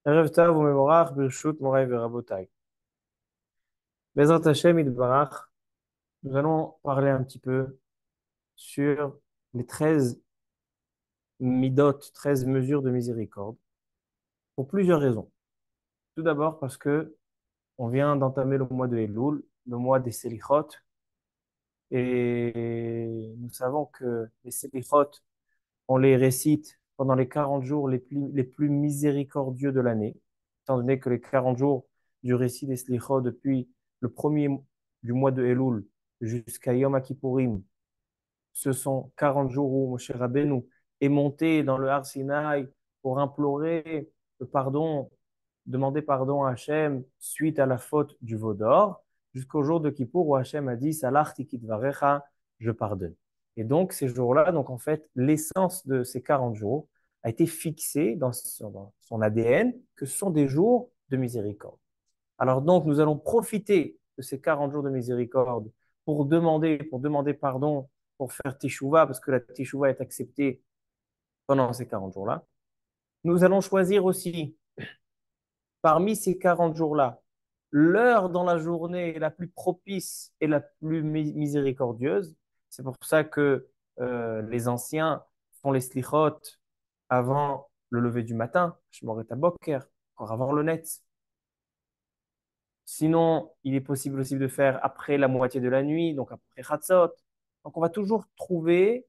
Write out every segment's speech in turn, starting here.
Erev Tov u'mevorach birshut moray verabotay. Bezrat Hashem Yitbarach, nous allons parler un petit peu sur les 13 midot, 13 mesures de miséricorde, pour plusieurs raisons. Tout d'abord parce que on vient d'entamer le mois de Elul, le mois des Selichot, et nous savons que les Selichot, on les récite pendant les 40 jours les plus miséricordieux de l'année, étant donné que les 40 jours du récit des Selichot depuis le premier du mois de Elul jusqu'à Yom Kippourim, ce sont 40 jours où Moshe Rabbeinu est monté dans le Har Sinaï pour implorer le pardon, demander pardon à Hachem suite à la faute du veau d'or, jusqu'au jour de Kippour où Hachem a dit Salah tikit varecha, je pardonne. Et donc, ces jours-là, donc en fait, l'essence de ces 40 jours a été fixée dans son ADN que ce sont des jours de miséricorde. Alors donc, nous allons profiter de ces 40 jours de miséricorde pour demander pardon, pour faire teshuva, parce que la teshuva est acceptée pendant ces 40 jours-là. Nous allons choisir aussi, parmi ces 40 jours-là, l'heure dans la journée la plus propice et la plus miséricordieuse. C'est pour ça que les anciens font les slichot avant le lever du matin, Shmoret HaBoker, encore avant le net. Sinon, il est possible aussi de faire après la moitié de la nuit, donc après Chatzot. Donc, on va toujours trouver,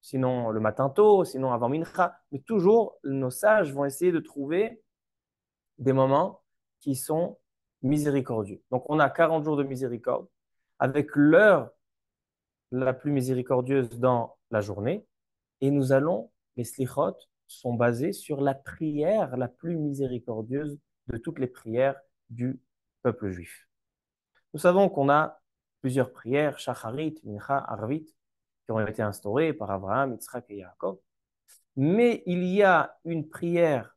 sinon le matin tôt, sinon avant Mincha, mais toujours nos sages vont essayer de trouver des moments qui sont miséricordieux. Donc, on a 40 jours de miséricorde avec l'heure la plus miséricordieuse dans la journée et nous allons, les slichot sont basés sur la prière la plus miséricordieuse de toutes les prières du peuple juif. Nous savons qu'on a plusieurs prières, Shacharit, Mincha, Arvit, qui ont été instaurées par Abraham, Yitzhak et Yaakov. Mais il y a une prière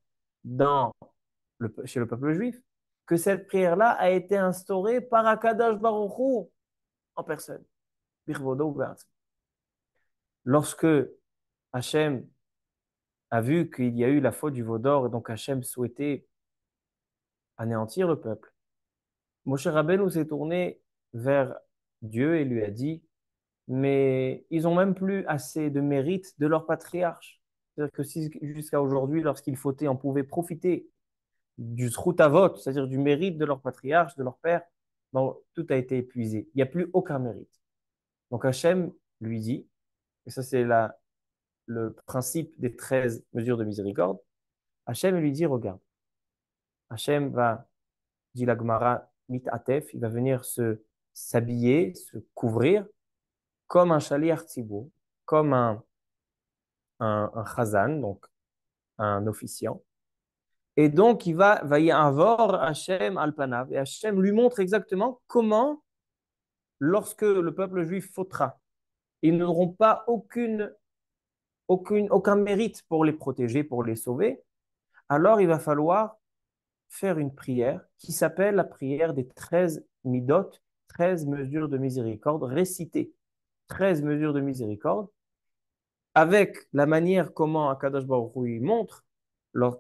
chez le peuple juif, que cette prière-là a été instaurée par Akadosh Baruch Hu en personne. Lorsque Hachem a vu qu'il y a eu la faute du veau d'or, et donc Hachem souhaitait anéantir le peuple, Moshe Rabbeinu s'est tourné vers Dieu et lui a dit, mais ils n'ont même plus assez de mérite de leur patriarche. C'est-à-dire que si jusqu'à aujourd'hui, lorsqu'ils fautaient, on pouvait profiter du zchut avot, c'est-à-dire du mérite de leur patriarche, de leur père, bon, tout a été épuisé. Il n'y a plus aucun mérite. Donc Hachem lui dit, et ça c'est le principe des 13 mesures de miséricorde, Hachem lui dit, regarde, Hachem va, dit la Gemara, mit'atef, il va venir s'habiller, se couvrir comme un shaliach tzibur, comme un chazan, donc un officiant. Et donc, va y avoir Hachem al-Panav. Et Hachem lui montre exactement comment, lorsque le peuple juif fautera, ils n'auront pas aucun mérite pour les protéger, pour les sauver. Alors, il va falloir faire une prière qui s'appelle la prière des 13 midot, 13 mesures de miséricorde, réciter 13 mesures de miséricorde avec la manière comment Akadosh Baruch Hu il montre,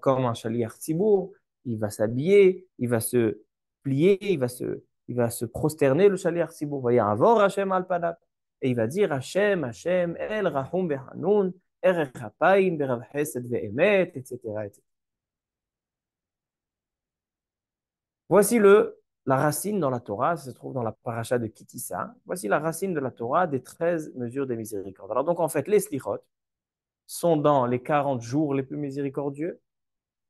comme un shaliach tzibour, il va s'habiller, il va se plier, il va se prosterner, le shaliach tzibour, va y avoir Hashem al panav, et il va dire Hashem, Hashem, El Rahum Behanun, Erech Hapaim, Berav Hesed Ve'emet, etc., etc. Voici la racine dans la Torah, ça se trouve dans la paracha de Kitissa. Voici la racine de la Torah des 13 mesures de miséricorde. Alors donc en fait, les slichot, sont dans les 40 jours les plus miséricordieux,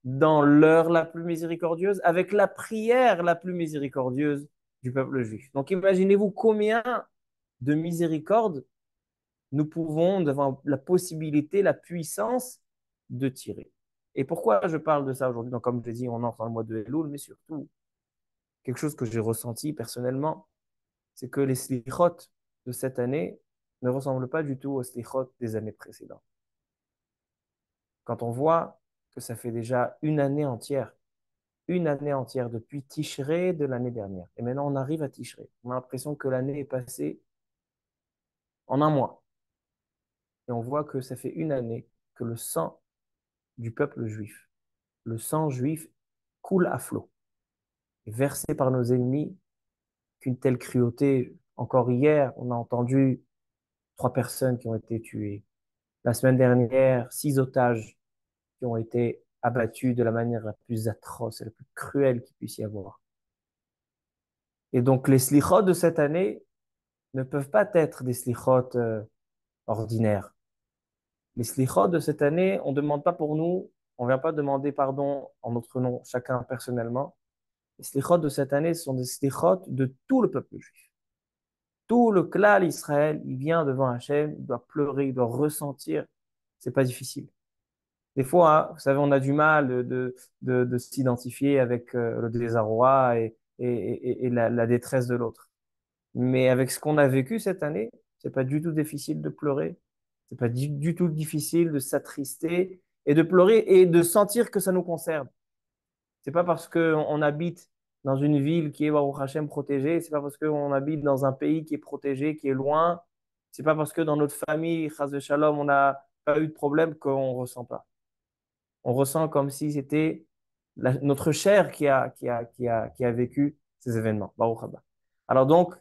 dans l'heure la plus miséricordieuse, avec la prière la plus miséricordieuse du peuple juif. Donc imaginez-vous combien de miséricorde nous avons la possibilité, la puissance de tirer. Et pourquoi je parle de ça aujourd'hui? Donc, comme je l'ai dit, on entre dans le mois de Elul, mais surtout, quelque chose que j'ai ressenti personnellement, c'est que les slichot de cette année ne ressemblent pas du tout aux slichot des années précédentes. Quand on voit que ça fait déjà une année entière depuis Tishré de l'année dernière, et maintenant on arrive à Tishré, on a l'impression que l'année est passée en un mois, et on voit que ça fait une année que le sang du peuple juif, le sang juif coule à flot, est versé par nos ennemis, qu'une telle cruauté. Encore hier, on a entendu 3 personnes qui ont été tuées. La semaine dernière, 6 otages qui ont été abattus de la manière la plus atroce et la plus cruelle qu'il puisse y avoir. Et donc, les slichot de cette année ne peuvent pas être des slichot ordinaires. Les slichot de cette année, on ne demande pas pour nous, on ne vient pas demander pardon en notre nom, chacun personnellement. Les slichot de cette année sont des slichot de tout le peuple juif. Tout le clan Israël, il vient devant Hachem, il doit pleurer, il doit ressentir. C'est pas difficile. Des fois, hein, vous savez, on a du mal de s'identifier avec le désarroi et la détresse de l'autre. Mais avec ce qu'on a vécu cette année, c'est pas du tout difficile de pleurer. C'est pas du tout difficile de s'attrister et de pleurer et de sentir que ça nous concerne. C'est pas parce qu'on habite dans une ville qui est Baruch Hashem protégée, c'est pas parce qu'on habite dans un pays qui est protégé, qui est loin, c'est pas parce que dans notre famille, Chas de Shalom, on n'a pas eu de problème qu'on ressent pas. On ressent comme si c'était notre chair qui a vécu ces événements. Baruch Haba. Alors donc,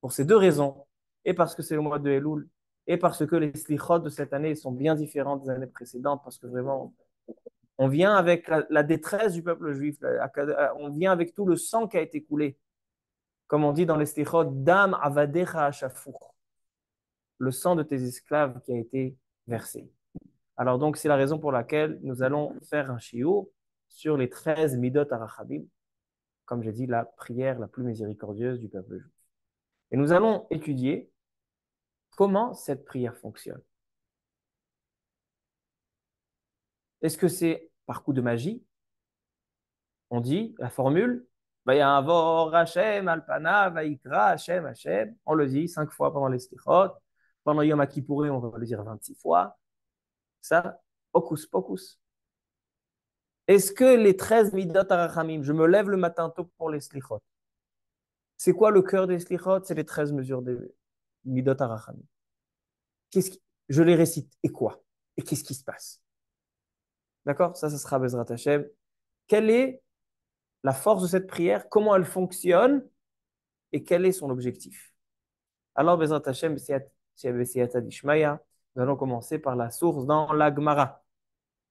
pour ces 2 raisons, et parce que c'est le mois de Elul, et parce que les slichot de cette année sont bien différentes des années précédentes, parce que vraiment, on vient avec la détresse du peuple juif, on vient avec tout le sang qui a été coulé. Comme on dit dans les slichot, Dam avadecha hashafur, le sang de tes esclaves qui a été versé. Alors donc, c'est la raison pour laquelle nous allons faire un shiur sur les 13 midot arachabim, comme j'ai dit, la prière la plus miséricordieuse du peuple juif. Et nous allons étudier comment cette prière fonctionne. Est-ce que c'est par coup de magie? On dit la formule, Vayavor Hashem alpana, Vaikra Hashem Hashem. On le dit 5 fois pendant les stichot. Pendant Yom Kippourim, on va le dire 26 fois. Ça, hocus pocus. Est-ce que les 13 midot arachamim, je me lève le matin tôt pour les slichot? C'est quoi le cœur des slichot? C'est les 13 mesures des midot arachamim. Je les récite. Et quoi? Et qu'est-ce qui se passe? D'accord? Ça sera Bezrat Hashem. Quelle est la force de cette prière? Comment elle fonctionne? Et quel est son objectif? Alors, Bezrat Hashem, B'siyata Dishmaya, nous allons commencer par la source dans la Gemara,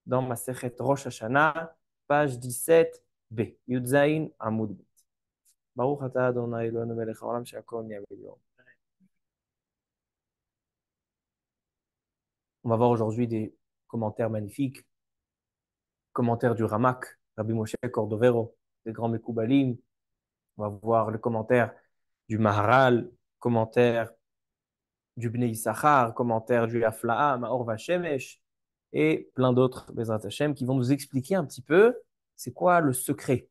dans Masechet Rosh Hashanah, page 17b, Yudzaïn Amud Bet. Baruch atah Adonai Eloheinu melech haolam she'akol nהיה b'yom. On va voir aujourd'hui des commentaires magnifiques, commentaires du Ramak, Rabbi Moshe Cordovero, des grands Mekoubalim. On va voir le commentaire du Maharal, commentaire du Bnei Issachar, commentaire du Afla'a, Maor Vashemesh, et plein d'autres Bezrat Hashem qui vont nous expliquer un petit peu c'est quoi le secret,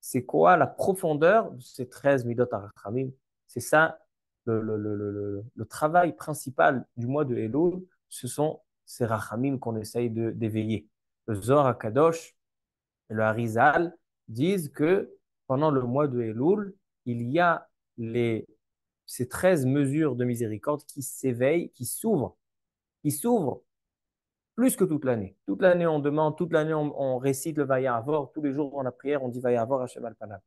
c'est quoi la profondeur de ces 13 Midot HaRachamim. C'est ça le travail principal du mois de Elul, ce sont ces Rachamim qu'on essaye d'éveiller. Le Zohar HaKadosh et le Harizal disent que pendant le mois de Elul, il y a ces 13 mesures de miséricorde qui s'éveillent, qui s'ouvrent plus que toute l'année. Toute l'année, on demande, toute l'année, on récite le Vayavor. Tous les jours, dans la prière, on dit Vayavor Hashem al-Panav.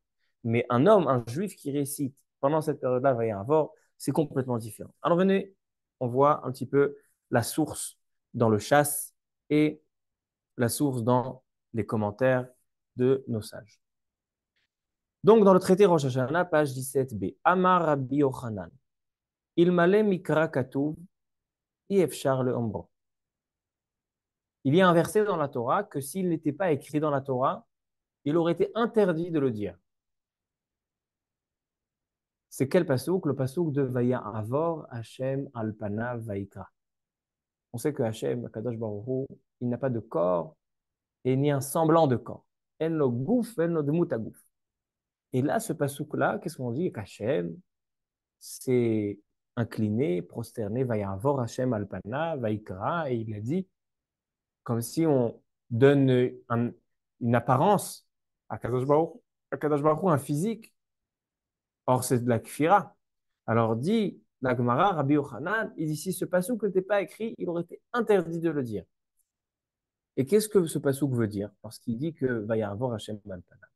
Mais un homme, un juif qui récite pendant cette période-là Vayavor, c'est complètement différent. Alors venez, on voit un petit peu la source dans le chasse et la source dans les commentaires de nos sages. Donc, dans le traité Rosh Hashanah, page 17b, Amar Rabbi Yochanan, Ilmale Mikra Katuv, Efshar le Ombro. Il y a un verset dans la Torah que s'il n'était pas écrit dans la Torah, il aurait été interdit de le dire. C'est quel pasouk? Le pasouk de Vayavor Hashem Alpana Vaikra. On sait que Hashem, Kadosh Baruch Hu, il n'a pas de corps et ni un semblant de corps. En lo gouf, en lo dmutagouf. Et là, ce pasouk-là, qu'est-ce qu'on dit? Qu'Hachem s'est incliné, prosterné, Vayavor Hashem Alpana Vaikra, et il a dit, comme si on donne une apparence à Kadosh Baruch Hu, un physique. Or, c'est de la kfira. Alors dit la Gemara, Rabbi Yochanan, il dit si ce passage n'était pas écrit, il aurait été interdit de le dire. Et qu'est-ce que ce passouk veut dire? Parce qu'il dit que va y avoir Hashem Malpana.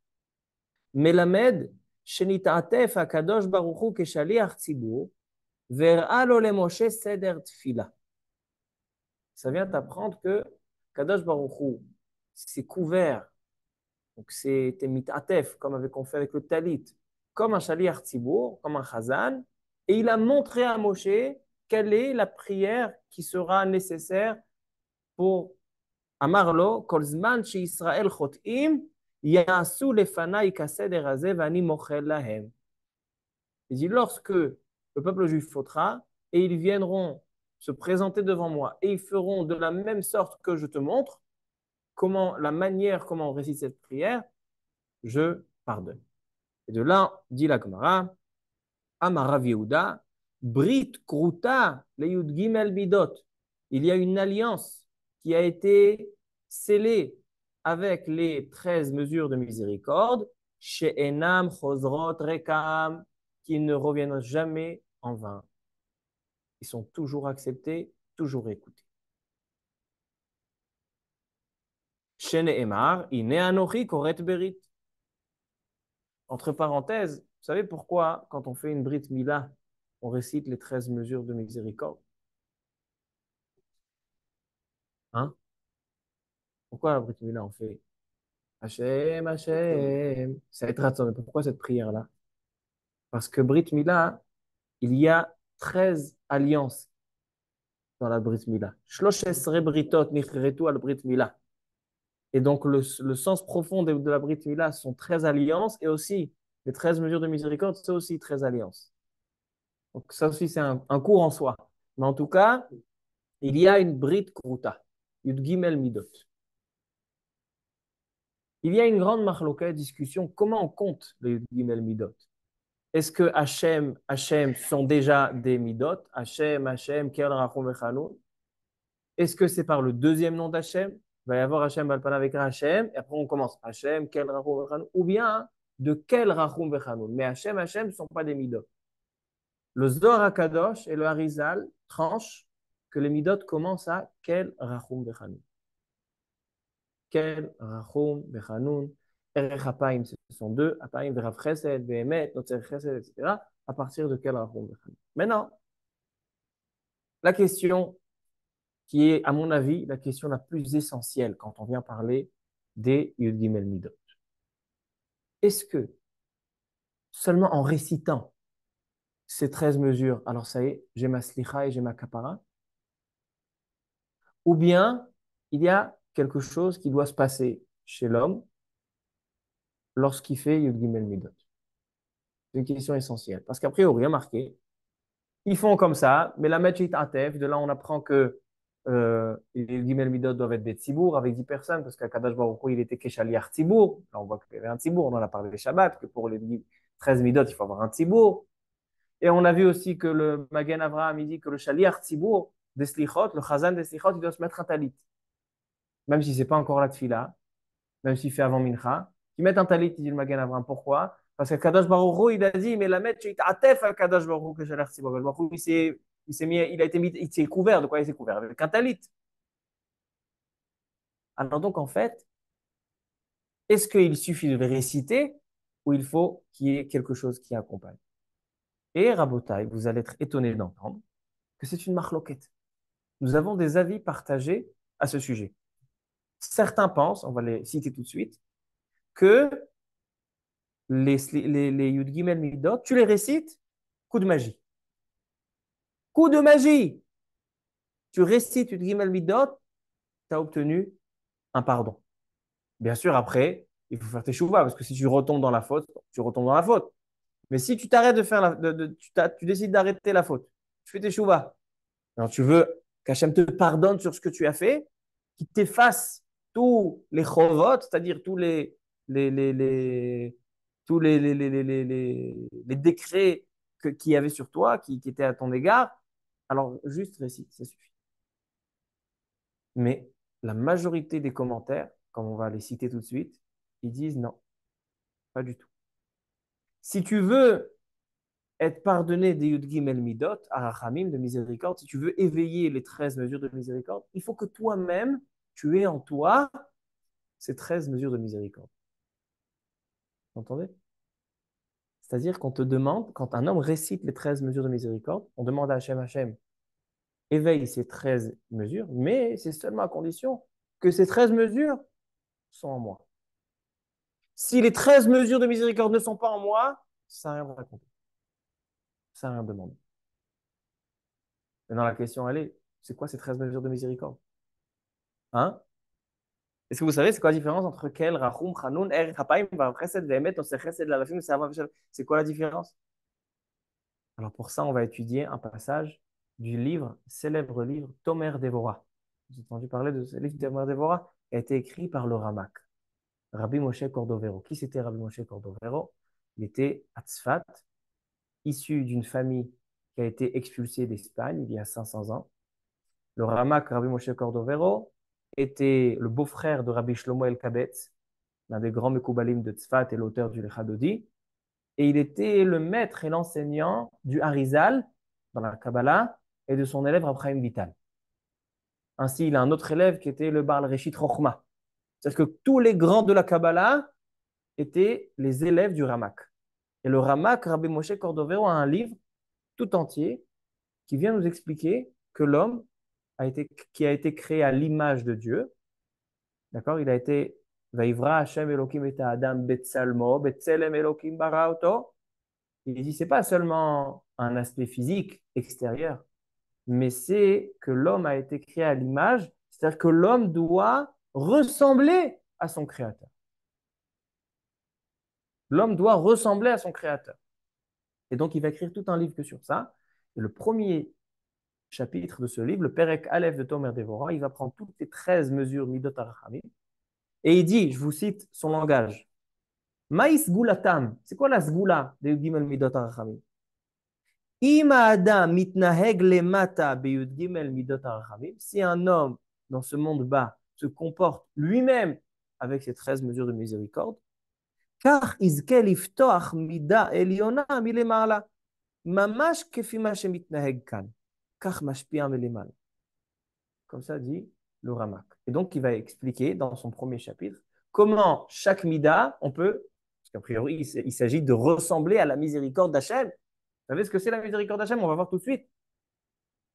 Melamed, Shenita'atef HaKadosh Baruch Hu Keshaliach Tzibur, Ver'a lo le Moshe Seder Tfila. Ça vient t'apprendre que Kadosh Baruch Hu s'est couvert, donc c'était mit'atef, comme avec on fait avec le talit, comme un shaliach tzibur, comme un chazan, et il a montré à Moshe quelle est la prière qui sera nécessaire pour Amarlo, kol zman she Israël chot'im, ya'asu lefanai kaseder hazeh v'ani mochel lahem. Il dit, lorsque le peuple juif faudra, et ils viendront se présenter devant moi, et ils feront de la même sorte que je te montre, comment, la manière comment on récite cette prière, je pardonne. Et de là, dit la Gemara, Amarav Yehuda, Brit Kruta, Leyud Gimel Midot. Il y a une alliance qui a été scellée avec les 13 mesures de miséricorde, chez Enam Chosrot Rekam, qui ne reviennent jamais en vain. Ils sont toujours acceptés, toujours écoutés. Chez Nehemar, Ine Anochi Koret Berit. Entre parenthèses, vous savez pourquoi, quand on fait une Brit Mila, on récite les 13 mesures de miséricorde? Hein? Pourquoi la Brit Mila, on fait Hachem, Hachem? Ça va être ratson. Mais pourquoi cette prière-là? Parce que Brit Mila, il y a 13 alliances dans la Brit Mila. Shlosh esrei britot nichretu al Brit Mila. Et donc, le sens profond de la Brit Mila sont 13 alliances et aussi les 13 mesures de miséricorde, c'est aussi 13 alliances. Donc, ça aussi, c'est un cours en soi. Mais en tout cas, il y a une Brit Kruta, Yud Gimel Midot. Il y a une grande marloquette, discussion, comment on compte les Yud Gimel Midot? Est-ce que Hachem sont déjà des Midot? Hachem, Kel Rachum Vechanun? Est-ce que c'est par le deuxième nom d'Hachem? Il va y avoir Hachem Balpana avec Hachem, et après on commence Hachem, Kel Rachum Vechanun, ou bien de Kel Rachum Vechanun. Mais Hachem ne sont pas des Midot. Le Zohar HaKadosh et le Harizal tranchent que les midot commencent à Kel Rachum Bechanun. Kel Rachum Bechanun. Erech Apayim, ce sont deux. Apayim, Verav Chesed, Vehemet, Notzer Chesed, etc. À partir de Kel Rachum Bechanun. Maintenant, la question qui est, à mon avis, la question la plus essentielle quand on vient parler des Yud Gimel Midot. Est-ce que seulement en récitant ces 13 mesures, alors ça y est, j'ai ma slicha et j'ai ma kapara? Ou bien il y a quelque chose qui doit se passer chez l'homme lorsqu'il fait Yud Gimel Midot? C'est une question essentielle. Parce qu'après, on rien marqué. Ils font comme ça, mais la Metchit Atef, de là, on apprend que les Yud Gimel Midot doivent être des tzibour avec 10 personnes, parce qu'à Kadosh Baruch Hu, il était Keshaliach tzibour. Là, on voit qu'il y avait un tzibour, on en a parlé les Shabbat, que pour les 13 Midot, il faut avoir un tzibour. Et on a vu aussi que le Magen Avraham, il dit que le Shaliach tzibour des Slichot, le Chazan des Slichot, il doit se mettre un talit. Même si ce n'est pas encore la tfila, même s'il fait avant Mincha, qui met un talit, il dit le Magen Avraham. Pourquoi? Parce que Kadosh Baruch Hu, il a dit, mais la mettre, Kadosh Baruch Hu, que j'ai l'air si Baruch Hu, il a été mis, il s'est couvert. De quoi il s'est couvert? Avec un talit. Alors donc, en fait, est-ce qu'il suffit de le réciter ou il faut qu'il y ait quelque chose qui accompagne? Et Rabotai, vous allez être étonné d'entendre que c'est une marloquette. Nous avons des avis partagés à ce sujet. Certains pensent, on va les citer tout de suite, que les Yud Gimel Midot, tu les récites, coup de magie. Coup de magie! Tu récites Yud Gimel Midot, tu as obtenu un pardon. Bien sûr, après, il faut faire tes chouvas, parce que si tu retombes dans la faute, tu retombes dans la faute. Mais si tu t'arrêtes de faire tu décides d'arrêter la faute, tu fais tes chouvas. Alors, tu veux qu'Hachem te pardonne sur ce que tu as fait, qu'il t'efface tous les chovot, c'est-à-dire tous les décrets qu'il y avait sur toi, qui étaient à ton égard. Alors, juste récite, ça suffit. Mais la majorité des commentaires, comme on va les citer tout de suite, ils disent non, pas du tout. Si tu veux être pardonné des Yud Gimel Midot, Arachamim, de miséricorde, si tu veux éveiller les 13 mesures de miséricorde, il faut que toi-même, tu es en toi ces 13 mesures de miséricorde. Vous entendez? C'est-à-dire qu'on te demande, quand un homme récite les 13 mesures de miséricorde, on demande à Hachem, éveille ces 13 mesures, mais c'est seulement à condition que ces 13 mesures sont en moi. Si les 13 mesures de miséricorde ne sont pas en moi, ça n'a rien de raconter. Ça n'a rien de demander. Maintenant, la question, elle est, c'est quoi ces 13 mesures de miséricorde? Hein? Est-ce que vous savez, c'est quoi la différence entre Kel, Rachum, Hanoun, Er, Chapaim, Vav Chesed, Vehemet, Oseh Chesed, Lalafim, Se'ava, Veshav? C'est quoi la différence? Alors pour ça, on va étudier un passage du livre, célèbre livre, Tomer Devora. Vous avez entendu parler de ce livre, Tomer Devora? Il a été écrit par le Ramak, Rabbi Moshe Cordovero. Qui c'était Rabbi Moshe Cordovero? Il était à Tzfat, issu d'une famille qui a été expulsée d'Espagne il y a 500 ans. Le Ramak, Rabbi Moshe Cordovero, était le beau-frère de Rabbi Shlomo El-Kabetz, l'un des grands Mekoubalim de Tzfat et l'auteur du Lechadodi. Et il était le maître et l'enseignant du Harizal dans la Kabbalah et de son élève Abraham Vital. Ainsi, il a un autre élève qui était le Baal Reshit Chochma. C'est-à-dire que tous les grands de la Kabbalah étaient les élèves du Ramak. Et le Ramak, Rabbi Moshe Cordovero, a un livre tout entier qui vient nous expliquer que l'homme qui a été créé à l'image de Dieu, d'accord, il a été Vaivra Hashem Elokim et Adam Betsalmo, Betselem Elokim bara oto. Il dit, c'est pas seulement un aspect physique extérieur, mais c'est que l'homme a été créé à l'image, c'est-à-dire que l'homme doit ressembler à son créateur. L'homme doit ressembler à son créateur. Et donc, il va écrire tout un livre que sur ça. Et le premier chapitre de ce livre, le Perek Aleph de Tomer Devora, il va prendre toutes les 13 mesures Midot HaRachamim. Et il dit, je vous cite son langage, Maïs Gulatam, c'est quoi la Sgula de Gimel Midot HaRachamim? Si un homme dans ce monde bas se comporte lui-même avec ces 13 mesures de miséricorde, car comme ça dit le Ramak. Et donc, il va expliquer dans son premier chapitre comment chaque mida, on peut, parce qu'a priori, il s'agit de ressembler à la miséricorde d'Hachem. Vous savez ce que c'est la miséricorde d'Hachem? On va voir tout de suite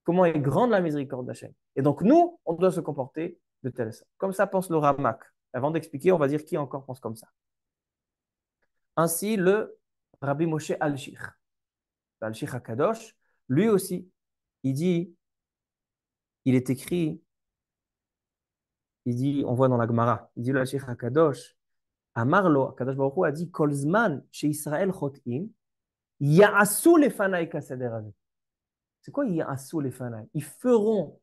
comment est grande la miséricorde d'Hachem. Et donc, nous, on doit se comporter de telle sorte. Comme ça pense le Ramak. Avant d'expliquer, on va dire qui encore pense comme ça. Ainsi, le Rabbi Moshe Al-Shich, Al-Shich HaKadosh, lui aussi, il dit, il est écrit, il dit, on voit dans la Gemara, il dit le Al-Shich HaKadosh, Amarlo, Kadosh Baruch Hu a dit, Kolzman, chez Israël Chot'im, Ya'asu lefanai kasader haze. C'est quoi Ya'asu lefanai? Ils feront,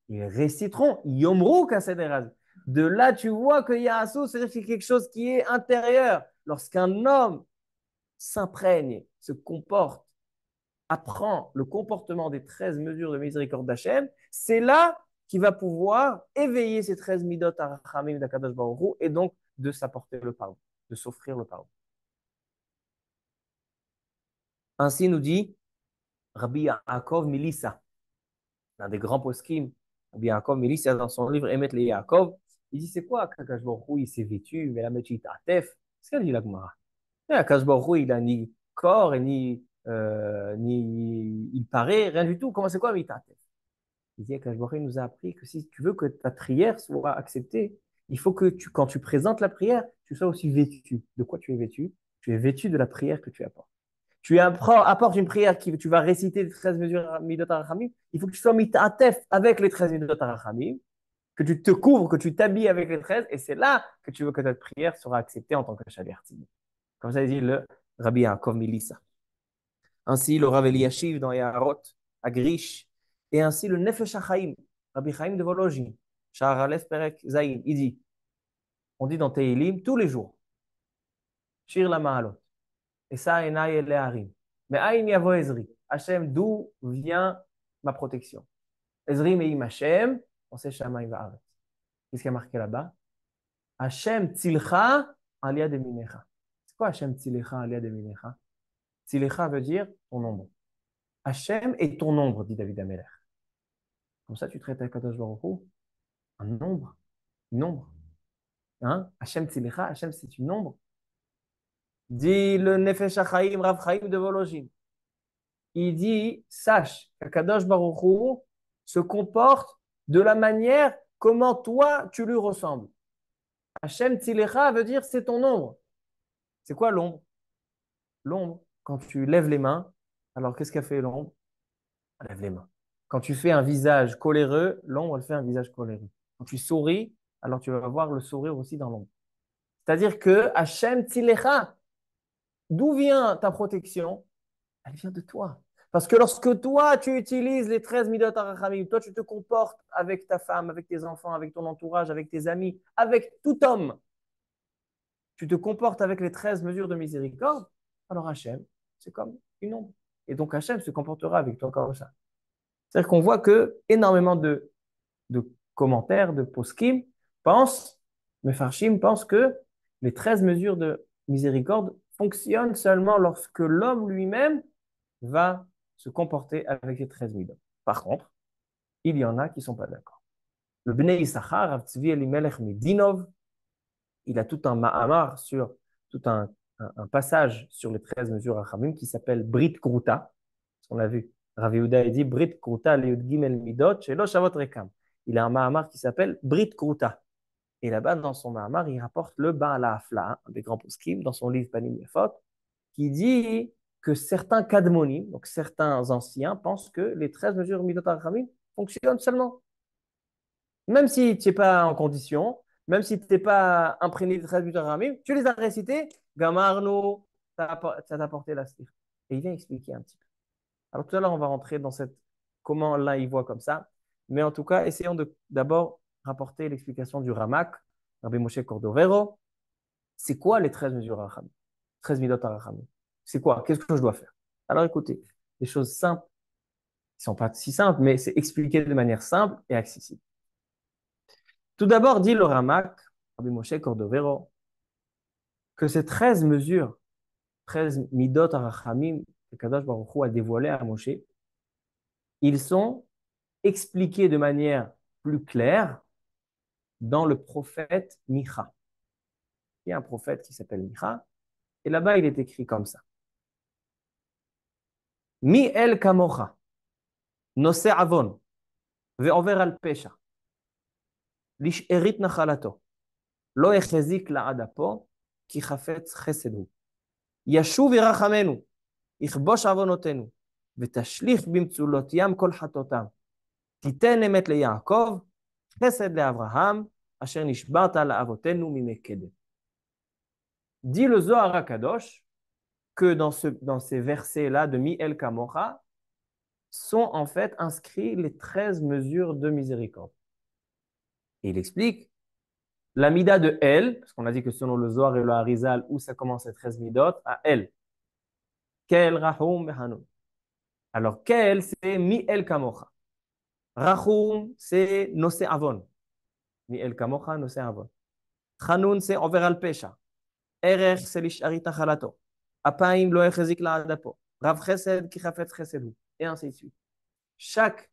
ils réciteront, Yomru kasader haze. De là, tu vois que Ya'asu, c'est-à-dire que c'est quelque chose qui est intérieur. Lorsqu'un homme s'imprègne, se comporte, apprend le comportement des 13 mesures de miséricorde d'Hachem, c'est là qu'il va pouvoir éveiller ces 13 midot arachamim d'Akadosh Baruch Hu et donc de s'apporter le pardon, de s'offrir le pardon. Ainsi nous dit Rabbi Yaakov Milissa, l'un des grands poskim. Rabbi Yaakov Milissa, dans son livre Emet le Yaakov, il dit c'est quoi Akadosh Baruch Hu, il s'est vêtu, mais la metchita atef. C'est ce qu'elle dit la Gemara. Akadosh Baruch Hu, il n'a ni corps, ni il paraît, rien du tout. Comment c'est quoi Mitatef? Il dit qu'Akadosh Baruch Hu nous a appris que si tu veux que ta prière soit acceptée, il faut que quand tu présentes la prière, tu sois aussi vêtu. De quoi tu es vêtu? Tu es vêtu de la prière que tu apportes. Tu apportes une prière qui tu vas réciter les 13 mesures Midot HaRachamim, il faut que tu sois mitatef avec les 13 Midot HaRachamim, que tu te couvres, que tu t'habilles avec les 13, et c'est là que tu veux que ta prière sera acceptée en tant que Shaberti. Comme ça, il dit le Rabbi Yaakov Milissa. Ainsi, le Rav Eliashiv dans Yaharot, à Grish, et ainsi le Nefesh HaChaim, Rabbi Chaim de Volozhin, Sha'ar Aleph Perek Zayin, il dit, on dit dans Teilim tous les jours, Shir la Ma'alot, Esa Enay El Leharim, mais Aïn Yavo Ezri, Hachem, d'où vient ma protection? Ezri Meim Hachem, on sait Shamayim Va'aret. Qu'est-ce qui a marqué là-bas? Hachem Tzilcha Aliyad Eminecha. C'est quoi Hachem Tzilcha Aliyad Eminecha? Tzilcha veut dire ton ombre. Hachem est ton ombre, dit David Ameler. Comme ça, tu traites avec Kadosh Baruch Hu. Un nombre. Une ombre. Hein? Hachem Tzilecha, Hachem, c'est une ombre. Dit le Nefesh HaChaim, Rav Chaim de Volojin. Il dit, sache qu'Akadosh Baruch Hu se comporte de la manière comment toi, tu lui ressembles. Hachem Tzilecha veut dire c'est ton ombre. C'est quoi l'ombre? L'ombre, quand tu lèves les mains, alors qu'est-ce qu'a fait l'ombre? Elle lève les mains. Quand tu fais un visage coléreux, l'ombre, elle fait un visage coléreux. Quand tu souris, alors tu vas voir le sourire aussi dans l'ombre. C'est-à-dire que Hachem Tzilecha, d'où vient ta protection? Elle vient de toi. Parce que lorsque toi, tu utilises les 13 midot harachamim, toi, tu te comportes avec ta femme, avec tes enfants, avec ton entourage, avec tes amis, avec tout homme, tu te comportes avec les 13 mesures de miséricorde, alors Hachem, c'est comme une ombre. Et donc Hachem se comportera avec toi comme ça. C'est-à-dire qu'on voit que énormément de commentaires, de poskim, pensent, Mefarshim pensent que les 13 mesures de miséricorde fonctionnent seulement lorsque l'homme lui-même va se comporter avec les 13 midot. Par contre, il y en a qui ne sont pas d'accord. Le Bnei Issachar, Rav Tzvi Elimelech Midinov, il a tout un ma'amar sur, tout un passage sur les 13 mesures Rachamim qui s'appelle Brit Kruta. On l'a vu. Rav Yehuda a dit Brit Kruta Leud Gimel Midot Shelo Shavot Rekam. Il a un ma'amar qui s'appelle Brit Kruta. Et là-bas, dans son ma'amar, il rapporte le Baal HaAfla, un des grands poskim, dans son livre Panim Yafot, qui dit que certains kadmonim, donc certains anciens, pensent que les 13 mesures Midot Rachamim fonctionnent seulement. Même si tu n'es pas en condition, même si tu n'es pas imprégné de 13 mesures Rachamim, tu les as récités, Gamarno, ça t'a apporté la stir. Et il vient expliquer un petit peu. Alors tout à l'heure, on va rentrer dans cette comment là il voit comme ça. Mais en tout cas, essayons d'abord rapporter l'explication du Ramak, Rabbi Moshe Cordovero. C'est quoi les 13 mesures Rachamim? 13 midot Rachamim. C'est quoi? Qu'est-ce que je dois faire? Alors écoutez, des choses simples, qui ne sont pas si simples, mais c'est expliqué de manière simple et accessible. Tout d'abord, dit le Ramak, Rabbi Moshe Cordovero, que ces 13 mesures, 13 midot Rachamim, que Kadosh Baruch Hu a dévoilé à Moshe, ils sont expliqués de manière plus claire dans le prophète Micha. Il y a un prophète qui s'appelle Micha, et là-bas, il est écrit comme ça. Mi el kamocha, nose avon, ve'over al pesha, lish'erit nachalato, lo echezik la'adapo, ki chafetz chesed hu. ישוב ירחמנו, יכבוש עוונותינו, ותשליך במצולות ים כל חטאותם. תיתן אמת ליעקב, חסד לאברהם, אשר נשבעת לאבותינו מימי קדם. Dit le Zohar HaKadosh que dans ces versets-là de Mi El Kamocha sont en fait inscrits les 13 mesures de miséricorde. Et il explique la mida de El, parce qu'on a dit que selon le Zohar et le Harizal, où ça commence les 13 midot, à El. Kel, Rahum, Hanun. Alors, Kel, c'est Mi El Kamocha. Rahum, c'est Nose Avon. Mi El Kamocha, Nose Avon. Hanun, c'est Over al Pesha. Erech, c'est Lisharit Achalato. Apaim, Lo Echezik la Adapo. Rav Chesed, Ki Chafetz Chesedhu. Et ainsi de suite. Chaque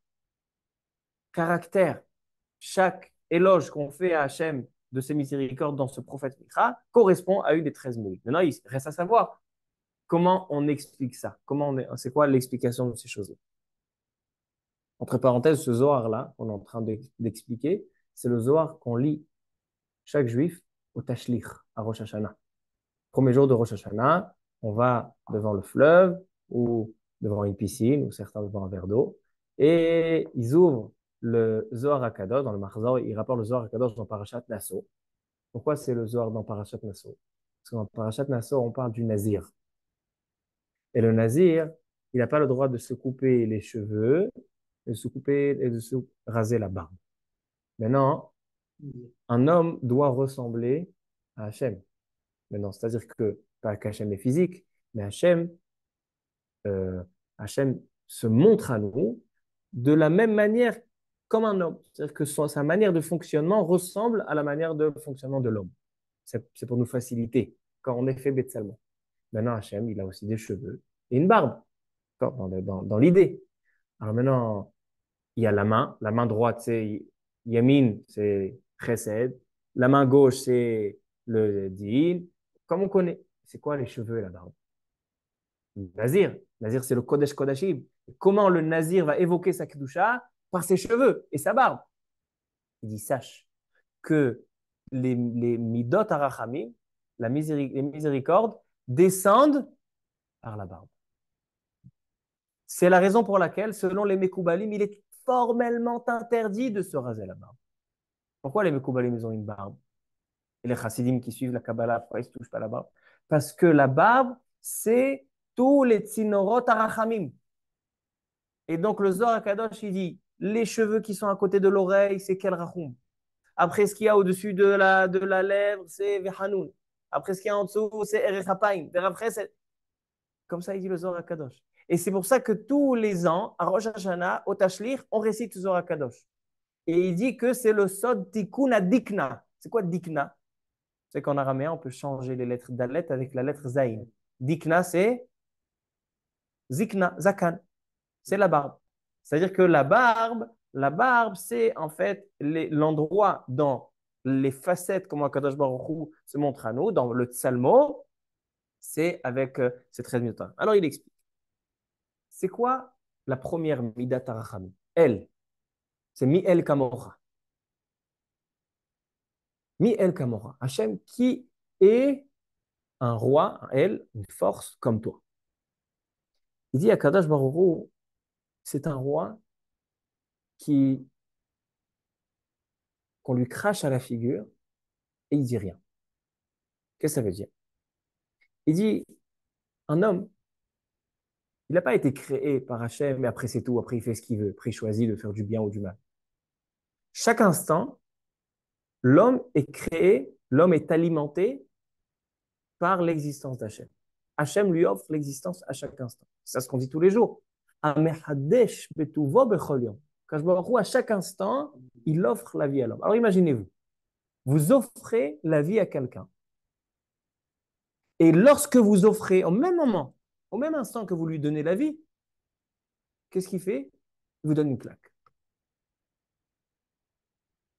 caractère, chaque éloge qu'on fait à Hachem de ses miséricordes dans ce prophète Micha correspond à une des 13 minutes. Maintenant, il reste à savoir comment on explique ça. C'est quoi l'explication de ces choses-là? Entre parenthèses, ce Zohar-là, qu'on est en train d'expliquer, c'est le Zohar qu'on lit chaque juif au Tashlich, à Rosh Hashanah. Premier jour de Rosh Hashanah, on va devant le fleuve ou devant une piscine ou certains devant un verre d'eau et ils ouvrent le Zohar HaKadosh dans le Marzor, ils rapportent le Zohar HaKadosh dans Parashat Nasso. Pourquoi c'est le Zohar dans Parashat Nasso? Parce que dans Parashat Nasso, on parle du Nazir. Et le Nazir, il n'a pas le droit de se couper les cheveux, de se couper et de se raser la barbe. Maintenant, un homme doit ressembler à Hachem. Maintenant, c'est-à-dire que, pas qu'Hachem est physique, mais euh, Hachem se montre à nous de la même manière comme un homme. C'est-à-dire que sa manière de fonctionnement ressemble à la manière de fonctionnement de l'homme. C'est pour nous faciliter quand on est fait Betsalmo. Maintenant, Hachem, il a aussi des cheveux et une barbe, dans l'idée. Alors maintenant, il y a la main droite, Yamin, c'est chesed. La main gauche, c'est le din. Comme on connaît. C'est quoi les cheveux et la barbe? Nazir. Nazir, c'est le Kodesh Kodashim. Comment le Nazir va évoquer sa Kedusha? Par ses cheveux et sa barbe. Il dit, sache que les midot arachamim, les miséricordes, descendent par la barbe. C'est la raison pour laquelle, selon les Mekoubalim, il est formellement interdit de se raser la barbe. Pourquoi les Mekoubalim, ils ont une barbe? Et les Chassidim qui suivent la Kabbalah, pourquoi ils ne se touchent pas la barbe? Parce que la barbe, c'est tous les tzinorot arachamim. Et donc le Zohar HaKadosh, il dit, les cheveux qui sont à côté de l'oreille, c'est quel rachum? Après, ce qu'il y a au-dessus de la lèvre, c'est Vehanoun. Après, ce qu'il y a en dessous, c'est Erechapaim. Après, c'est... Comme ça, il dit le Zohar HaKadosh. Et c'est pour ça que tous les ans, à Rosh Hashanah, au Tashlich, on récite le Zohar HaKadosh. Et il dit que c'est le Sod Tikkun Dikna. C'est quoi Dikna? C'est qu'en araméen, on peut changer les lettres Dalet avec la lettre Zayin. Dikna, c'est Zikna, Zakan. C'est la barbe. C'est-à-dire que la barbe, c'est en fait l'endroit dans les facettes, comment Akadosh Baruch Hu se montre à nous, dans le Tsalmo, c'est avec ces 13 minutes. Alors il explique. C'est quoi la première Midat Arachami? Elle, c'est Mi El Kamora. Mi El Kamora. Hachem qui est un roi, un El, une force comme toi. Il dit à Kadosh Baruch Hu, c'est un roi qui qu'on lui crache à la figure et il dit rien. Qu'est-ce que ça veut dire? Il dit, un homme, il n'a pas été créé par Hachem, mais après c'est tout, après il fait ce qu'il veut, après il choisit de faire du bien ou du mal. Chaque instant, l'homme est créé, l'homme est alimenté par l'existence d'Hachem. Hachem lui offre l'existence à chaque instant. C'est ce qu'on dit tous les jours. Amehadesh betuvo bechol yom. À chaque instant, il offre la vie à l'homme. Alors imaginez-vous, vous offrez la vie à quelqu'un. Et lorsque vous offrez, au même moment, au même instant que vous lui donnez la vie, qu'est-ce qu'il fait? Il vous donne une claque.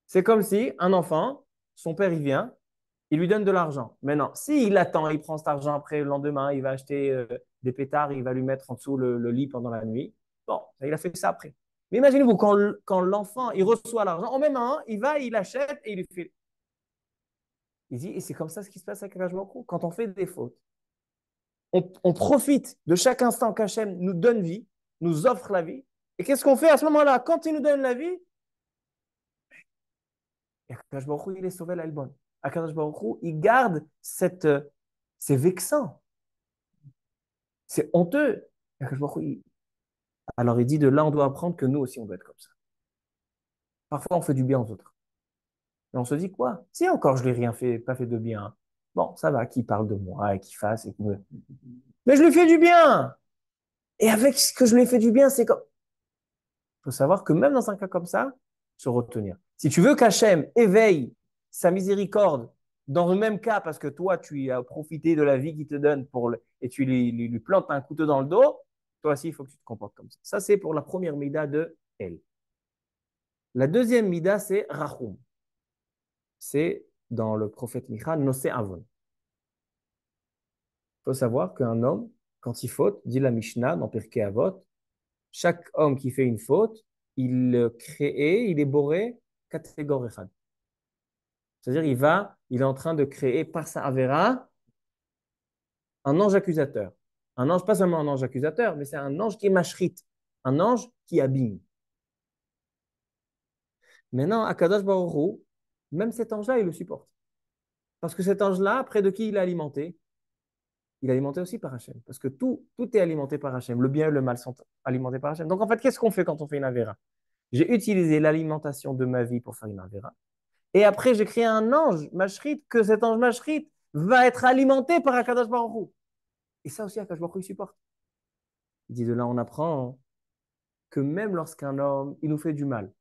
C'est comme si un enfant, son père, il vient, il lui donne de l'argent. Maintenant, s'il attend, il prend cet argent après, le lendemain, il va acheter des pétards, il va lui mettre en dessous le lit pendant la nuit. Bon, il a fait ça après. Mais imaginez-vous, quand l'enfant, il reçoit l'argent, au même moment, il va, il achète et il lui fait. Il dit, et c'est comme ça ce qui se passe avec Akadosh Baruch Hu. Quand on fait des fautes, on profite de chaque instant qu'Hachem nous donne vie, nous offre la vie. Et qu'est-ce qu'on fait à ce moment-là? Quand il nous donne la vie, Akadosh Baruch Hu, il est sauvé l'Albon. Akadosh Baruch Hu, il garde c'est vexant, c'est honteux. Akadosh Baruch Hu, alors il dit de là, on doit apprendre que nous aussi, on doit être comme ça. Parfois, on fait du bien aux autres. Et on se dit quoi? Si encore je n'ai rien fait, pas fait de bien. Bon, ça va, qui parle de moi et qui fasse. Mais je lui fais du bien. Et avec ce que je lui ai fait du bien, c'est comme. Il faut savoir que même dans un cas comme ça, se retenir. Si tu veux qu'Hachem éveille sa miséricorde dans le même cas, parce que toi, tu as profité de la vie qu'il te donne et tu lui plantes un couteau dans le dos, toi aussi, il faut que tu te comportes comme ça. Ça, c'est pour la première mida de El. La deuxième mida, c'est Rachum. C'est dans le prophète Micha, Nosé Avon. Il faut savoir qu'un homme, quand il faute, dit la Mishnah dans Pirkei Avot, chaque homme qui fait une faute, il est boré catégorie. C'est-à-dire, il est en train de créer par sa Avera un ange accusateur. Un ange, pas seulement un ange accusateur, mais c'est un ange qui est mashrite, un ange qui abîme. Maintenant, Akadosh Baruch Hu, même cet ange-là, il le supporte. Parce que cet ange-là, près de qui il est alimenté? Il est alimenté aussi par Hachem. Parce que tout est alimenté par Hachem. Le bien et le mal sont alimentés par Hachem. Donc, en fait, qu'est-ce qu'on fait quand on fait une Avera? J'ai utilisé l'alimentation de ma vie pour faire une Avera. Et après, j'ai créé un ange, Mashrit, que cet ange Mashrit va être alimenté par Akadosh Baruch Hu. Et ça aussi, Akadosh Baruch Hu, il supporte. Il dit de là, on apprend que même lorsqu'un homme, il nous fait du mal,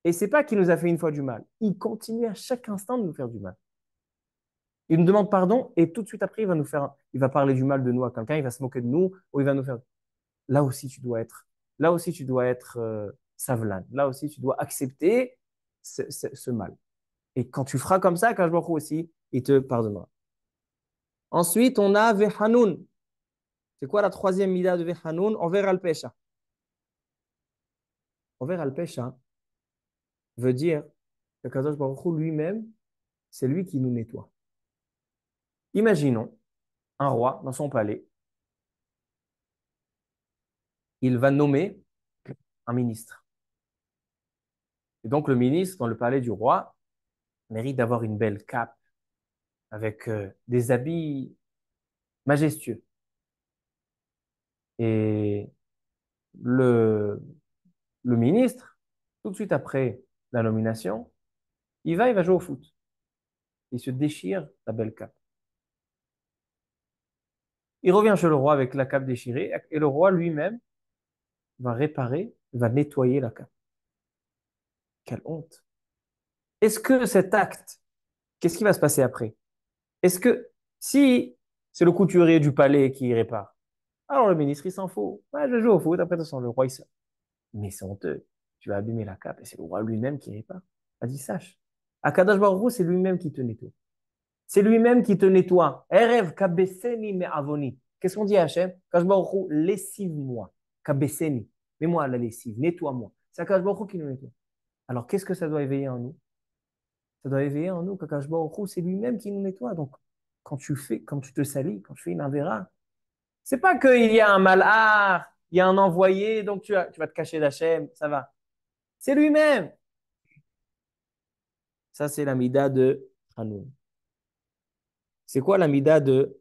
et c'est pas qu'il nous a fait une fois du mal, il continue à chaque instant de nous faire du mal. Il nous demande pardon, et tout de suite après, il va parler du mal de nous à quelqu'un, il va se moquer de nous, ou il va nous faire. Là aussi, tu dois être savlan. Là aussi, tu dois accepter ce mal. Et quand tu feras comme ça, Akadosh Baruch Hu aussi, il te pardonnera. Ensuite, on a Vehanoun. C'est quoi la troisième mida de Vehanoun? Envers al-Pesha. Envers al-Pesha veut dire que Akadosh Baruch Hu lui-même, c'est lui qui nous nettoie. Imaginons un roi dans son palais, il va nommer un ministre. Et donc le ministre dans le palais du roi mérite d'avoir une belle cape avec des habits majestueux. Et le, le ministre, tout de suite après la nomination, il va jouer au foot. Il se déchire la belle cape. Il revient chez le roi avec la cape déchirée et le roi lui-même va réparer, va nettoyer la cape. Quelle honte! Est-ce que cet acte, qu'est-ce qui va se passer après? Est-ce que si c'est le couturier du palais qui répare, alors le ministre il s'en fout. Ouais, je joue au foot, après de toute façon, le roi il sort. Mais c'est honteux. Tu vas abîmer la cape et c'est le roi lui-même qui répare. Vas-y, sache. Akadosh Baruch Hu, c'est lui-même qui te nettoie. C'est lui-même qui te nettoie. Erev kabeseni me avoni. Qu'est-ce qu'on dit à Hachem? Akadosh Baruch Hu, lessive-moi. Kabeseni. Mets-moi à la lessive. Nettoie-moi. C'est Akadosh Baruch Hu qui nous nettoie. Alors, qu'est-ce que ça doit éveiller en nous? Ça doit éveiller en nous qu'Akadosh Baruch Hu, c'est lui-même qui nous nettoie. Donc, quand tu te salis, quand tu fais une avéra, c'est pas qu'il y a un malheur, il y a un envoyé, donc tu vas te cacher d'Hachem, ça va. C'est lui-même. Ça, c'est la mida de Hanoun. C'est quoi la mida de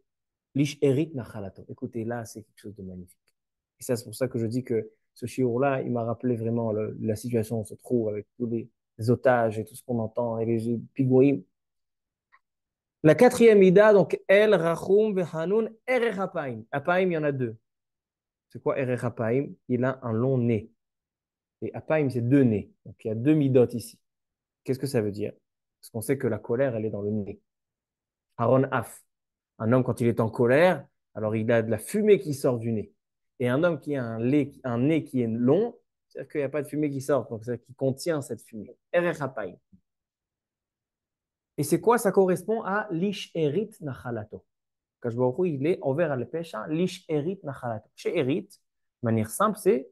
Lish Erit Nachalato? Écoutez, là, c'est quelque chose de magnifique. Et ça, c'est pour ça que je dis que ce shiur-là, il m'a rappelé vraiment la situation où on se trouve avec tous les otages et tout ce qu'on entend et les pigouïms. La quatrième mida, donc El, Rachum, Hanoun, Erech Hapaim. Hapaim, il y en a deux. C'est quoi Erech Hapaim? Il a un long nez. Et Hapaim, c'est deux nez. Donc il y a deux midot ici. Qu'est-ce que ça veut dire? Parce qu'on sait que la colère, elle est dans le nez. Aaron Af. Un homme, quand il est en colère, alors il a de la fumée qui sort du nez. Et un homme qui a un nez qui est long, c'est-à-dire qu'il n'y a pas de fumée qui sort, donc c'est-à-dire qu'il contient cette fumée. Erech Hapaim. Et c'est quoi? Ça correspond à Lish Erit Nachalato. Kajbaru, il est envers al pesha, Lish Erit Nachalato. Chez Erit, de manière simple, c'est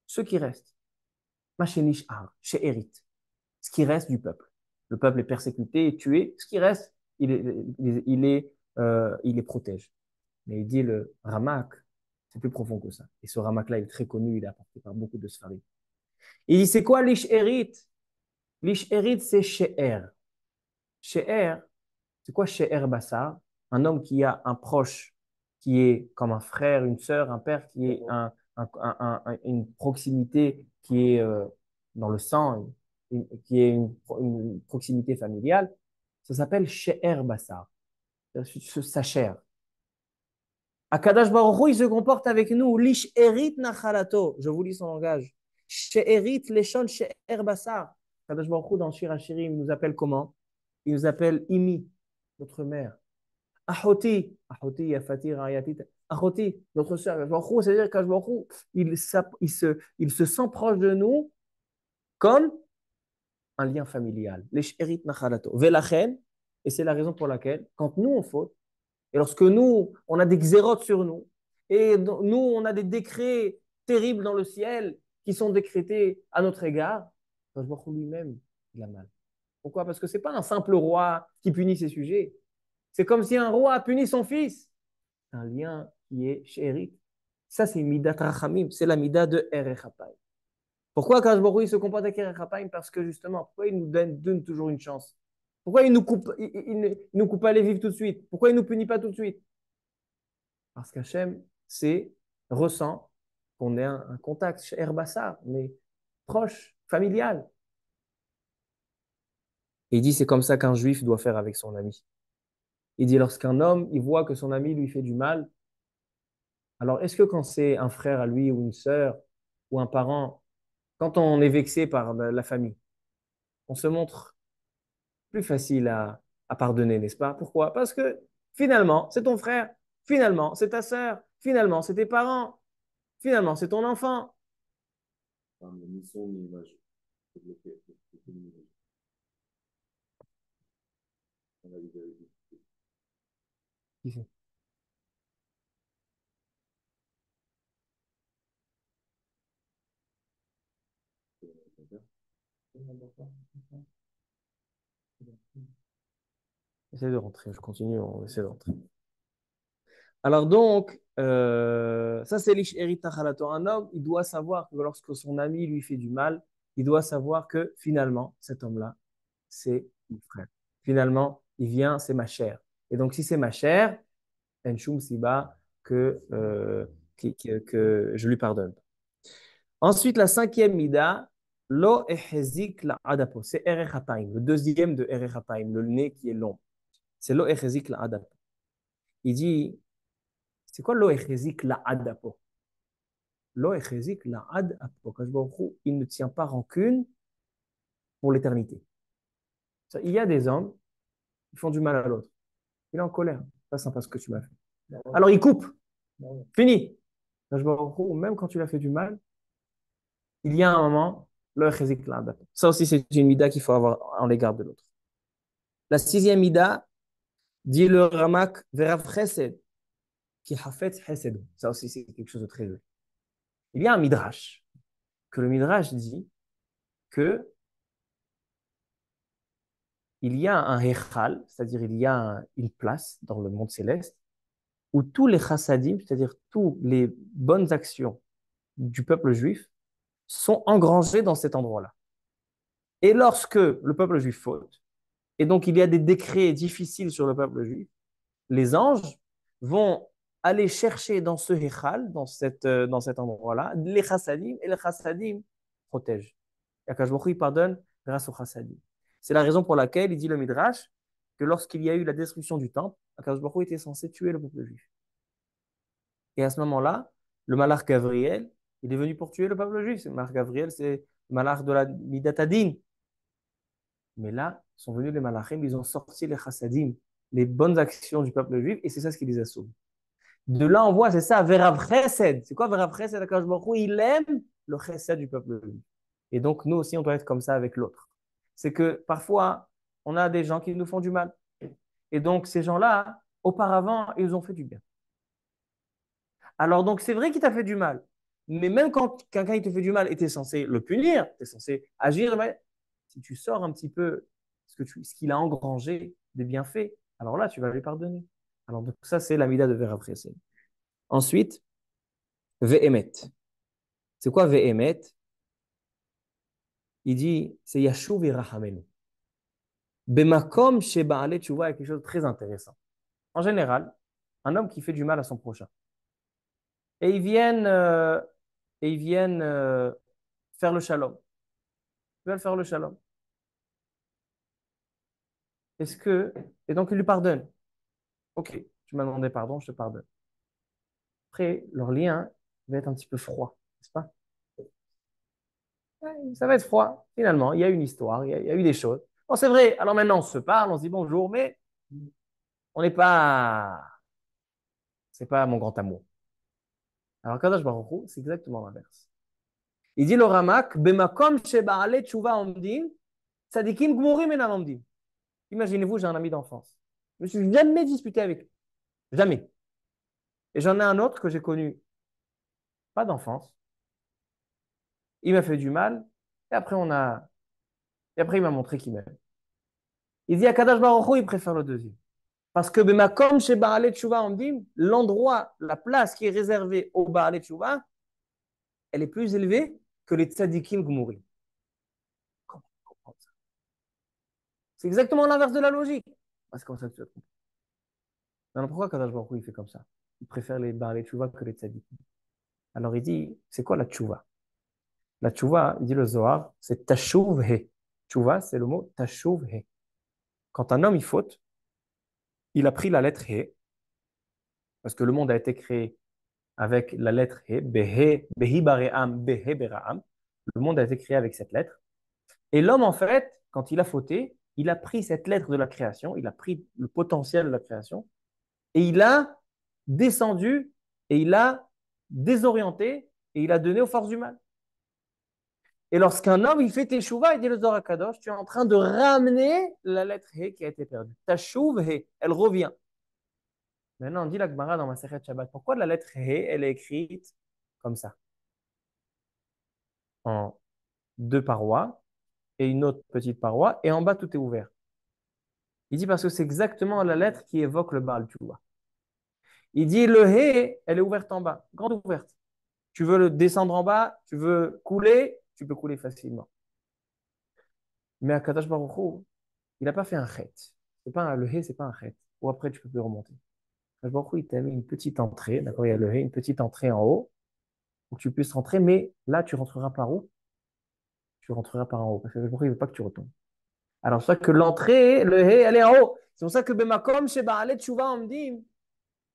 ceux qui restent. Machenish Ar, chez Erit. Ce qui reste du peuple. Le peuple est persécuté et tué. Ce qui reste, il les protège. Mais il dit le Ramak, c'est plus profond que ça. Et ce Ramak-là, il est très connu, il est apporté par beaucoup de Sfarim. Il dit, c'est quoi l'Ish Erit? L'Ish Erit, c'est She'er. She'er, c'est quoi She'er Bassar? Un homme qui a un proche qui est comme un frère, une sœur, un père qui est une proximité qui est dans le sang, qui est une proximité familiale. Ça s'appelle She'er Bassar, sa chair. Akadash Baruch Hu, il se comporte avec nous. Lish erit nachalato. Je vous lis son langage. She'erit leshon she'er basar. Akadash Baruch Hu, dans Shir HaShirim, il nous appelle comment? Il nous appelle Imi, notre mère. Ahoti. Ahoti, yafati, rayatit. Ahoti, notre sœur. Baruch Hu, c'est-à-dire qu'Akadash Baruch Hu, il se sent proche de nous comme un lien familial. Lish erit nachalato. Velachen, et c'est la raison pour laquelle, quand nous on faute, et lorsque nous, on a des xérotes sur nous, et nous, on a des décrets terribles dans le ciel qui sont décrétés à notre égard, Baruch lui-même, il a mal. Pourquoi? Parce que ce n'est pas un simple roi qui punit ses sujets. C'est comme si un roi punit son fils. C'est un lien qui est chéri. Ça, c'est Midat Rachamim, c'est la Midat de Erech Hapaim. Pourquoi Baruch se comporte avec Erech Hapaim? Parce que justement, pourquoi il nous donne toujours une chance? Pourquoi il nous coupe pas les vivres tout de suite? Pourquoi il nous punit pas tout de suite? Parce qu'Hachem, ressent qu'on est un contact chez Herbassa, on est proche, familial. Et il dit, c'est comme ça qu'un juif doit faire avec son ami. Il dit, lorsqu'un homme, il voit que son ami lui fait du mal, alors est-ce que quand c'est un frère à lui ou une sœur ou un parent, quand on est vexé par la famille, on se montre plus facile à pardonner, n'est-ce pas? Pourquoi? Parce que finalement, c'est ton frère, finalement, c'est ta sœur, finalement, c'est tes parents, finalement, c'est ton enfant. Ici. Essaye de rentrer, je continue, on essaie de rentrer. Alors donc, ça c'est l'ish erita halato. Un homme, il doit savoir que lorsque son ami lui fait du mal, il doit savoir que finalement, cet homme-là, c'est mon frère. Finalement, il vient, c'est ma chair. Et donc, si c'est ma chair, enshum siba, que je lui pardonne. Ensuite, la cinquième mida, lo echezik la adapo. C'est erechapaim, le deuxième de erechapaim, le nez qui est long. C'est lo echezik la adapo. Il dit, c'est quoi lo echezik la adapo? Lo echezik la adapo. Quand je vois il ne tient pas rancune pour l'éternité. Il y a des hommes qui font du mal à l'autre. Il est en colère. Pas sympa ce que tu m'as fait. Alors il coupe. Fini. Quand je vois même quand tu l'as fait du mal, il y a un moment, lo echezik la adapo. Ça aussi, c'est une mida qu'il faut avoir en l'égard de l'autre. La sixième mida, dit le Ramak, Verav Chesed, qui hafetz Chesed. Ça aussi, c'est quelque chose de très joli. Il y a un midrash, que le midrash dit que il y a un Hechal, c'est-à-dire il y a une place dans le monde céleste, où tous les chassadim, c'est-à-dire toutes les bonnes actions du peuple juif, sont engrangées dans cet endroit-là. Et lorsque le peuple juif faute, et donc il y a des décrets difficiles sur le peuple juif, les anges vont aller chercher dans ce Hechal, dans cet endroit-là, les chassadim, et les chassadim protègent. Et Akash Baruch Hu, il pardonne grâce aux chassadim. C'est la raison pour laquelle il dit le Midrash que lorsqu'il y a eu la destruction du temple, Akash Baruch Hu était censé tuer le peuple juif. Et à ce moment-là, le malach Gabriel, il est venu pour tuer le peuple juif. Le malach Gabriel, c'est le malach de la Midatadin. Mais là, sont venus les malachim, ils ont sorti les chassadim, les bonnes actions du peuple juif, et c'est ça ce qui les a sauvés. De là, on voit, c'est ça, Verav Chesed. C'est quoi Verav Chesed? Akash Baruch Hu, il aime le Chesed du peuple juif. Et donc, nous aussi, on doit être comme ça avec l'autre. C'est que parfois, on a des gens qui nous font du mal. Et donc, ces gens-là, auparavant, ils ont fait du bien. Alors, donc, c'est vrai qu'il t'a fait du mal. Mais même quand quelqu'un il te fait du mal et tu es censé le punir, tu es censé agir, mais si tu sors un petit peu ce qu'il a engrangé des bienfaits, alors là, tu vas lui pardonner. Alors, donc, ça, c'est l'amida de Verav Chesed. Ensuite, Ve'emet. C'est quoi Ve'emet? Il dit, c'est Yashuv et Rahamenu. Bemakom chez Baale, tu vois, il y a quelque chose de très intéressant. En général, un homme qui fait du mal à son prochain, et ils viennent faire le shalom. Ils veulent faire le shalom. Est-ce que... Et donc, il lui pardonne. Ok, tu m'as demandé pardon, je te pardonne. Après, leur lien va être un petit peu froid, n'est-ce pas? Ouais, ça va être froid, finalement. Il y a une histoire, il y a eu des choses. Bon, c'est vrai, alors maintenant, on se parle, on se dit bonjour, mais on n'est pas... C'est pas mon grand amour. Alors, Kadosh Baruch Hu, c'est exactement l'inverse. Il dit le Ramak, Bemakom shebaale tshuva omdim, tzadikim gmurim enam omdim. Imaginez-vous, j'ai un ami d'enfance. Je ne me suis jamais disputé avec lui. Jamais. Et j'en ai un autre que j'ai connu, pas d'enfance. Il m'a fait du mal. Et après, et après il m'a montré qu'il m'aime. Il dit à Kadosh Baruch Hu, il préfère le deuxième. Parce que Bemakom shebaale tshuva omdim, l'endroit, la place qui est réservée au baale tshuva, elle est plus élevée que les tzadikim gmurim. C'est exactement l'inverse de la logique. Ah, c'est comme ça que tu vas comprendre. Alors pourquoi Kadosh Baruch Hu, il fait comme ça? Il préfère les Baal Tchouva que les tzadikim. Alors il dit, c'est quoi la tchouva? La tchouva, il dit le Zohar, c'est tashuv he. Tchouva, c'est le mot tashuv he. Quand un homme il faute, il a pris la lettre he, parce que le monde a été créé avec la lettre he, behi baream, behe beraam. Le monde a été créé avec cette lettre. Et l'homme, en fait, quand il a fauté, il a pris cette lettre de la création, il a pris le potentiel de la création, et il a descendu, et il a désorienté, et il a donné aux forces du mal. Et lorsqu'un homme, il fait teshuva, il dit le Zohar Kadosh, tu es en train de ramener la lettre He qui a été perdue. Tashuv He, elle revient. Maintenant, on dit la Gemara dans Masechet Shabbat, pourquoi la lettre He, elle est écrite comme ça, en deux parois et une autre petite paroi, et en bas, tout est ouvert. Il dit parce que c'est exactement la lettre qui évoque le Baal Tshuva. Il dit le He, elle est ouverte en bas, grande ouverte. Tu veux le descendre en bas, tu veux couler, tu peux couler facilement. Mais à Kadosh Baruch Hu, il n'a pas fait un chet. C'est pas le He, c'est pas un chet. Ou après, tu peux plus remonter. Kadosh Baruch Hu, il t'a mis une petite entrée, d'accord, il y a le He, une petite entrée en haut, pour que tu puisses rentrer, mais là, tu rentreras par où? Tu rentreras par en haut, parce que Kadosh Baruch Hu, il ne veut pas que tu retombes. Alors, c'est pour ça que l'entrée, le He, elle est en haut. C'est pour ça que Bemakom, chez Baalet Tshuva, on me dit,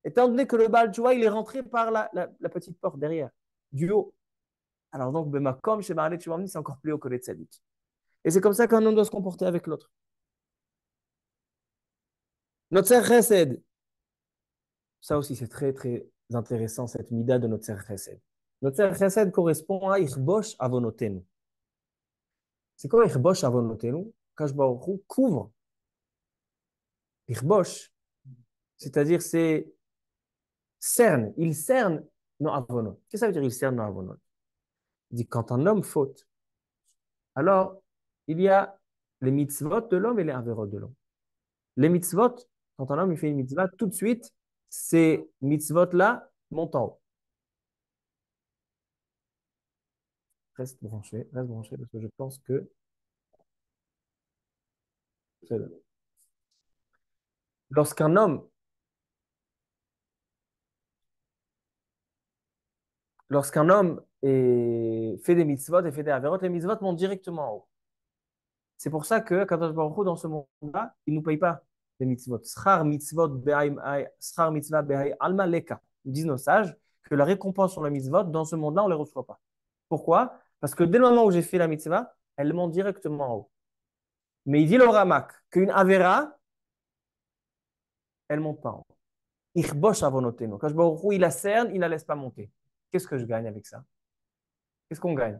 étant donné que le Baal Tshuva, il est rentré par la petite porte derrière, du haut. Alors donc, Bemakom, chez Baalet Tshuva, on me dit, c'est encore plus haut que les tzaddik. Et c'est comme ça qu'un homme doit se comporter avec l'autre. Notre chesed, ça aussi c'est très très intéressant, cette mida de notre chesed. Notre chesed correspond à Ichbosh Avonotenu. C'est quoi Ichbosh Avonotenu? Kadosh Baruch Hu couvre. Ichbosh, c'est-à-dire c'est cerne, il cerne nos avonot. Qu'est-ce que ça veut dire il cerne nos avonot? Il dit quand un homme faute, alors il y a les mitzvot de l'homme et les averot de l'homme. Les mitzvot, quand un homme il fait une mitzvah, tout de suite, ces mitzvot-là montent en haut. Reste branché, parce que je pense que lorsqu'un homme, lorsqu'un homme fait des mitzvot et fait des averot, les mitzvot montent directement en haut. C'est pour ça que Kadosh Baruch Hu, dans ce monde-là, il ne nous paye pas les mitzvot. Schar mitzvot schar mitzvah be'ay alma leka. Nous disent nos sages que la récompense sur la mitzvot, dans ce monde-là, on ne les reçoit pas. Pourquoi? Parce que dès le moment où j'ai fait la mitzvah, elle monte directement en haut. Mais il dit le Ramak qu'une avera, elle ne monte pas en haut. Ichbosh avonotenu. Quand Baruch Hu, il la cerne, il ne la laisse pas monter. Qu'est-ce que je gagne avec ça? Qu'est-ce qu'on gagne?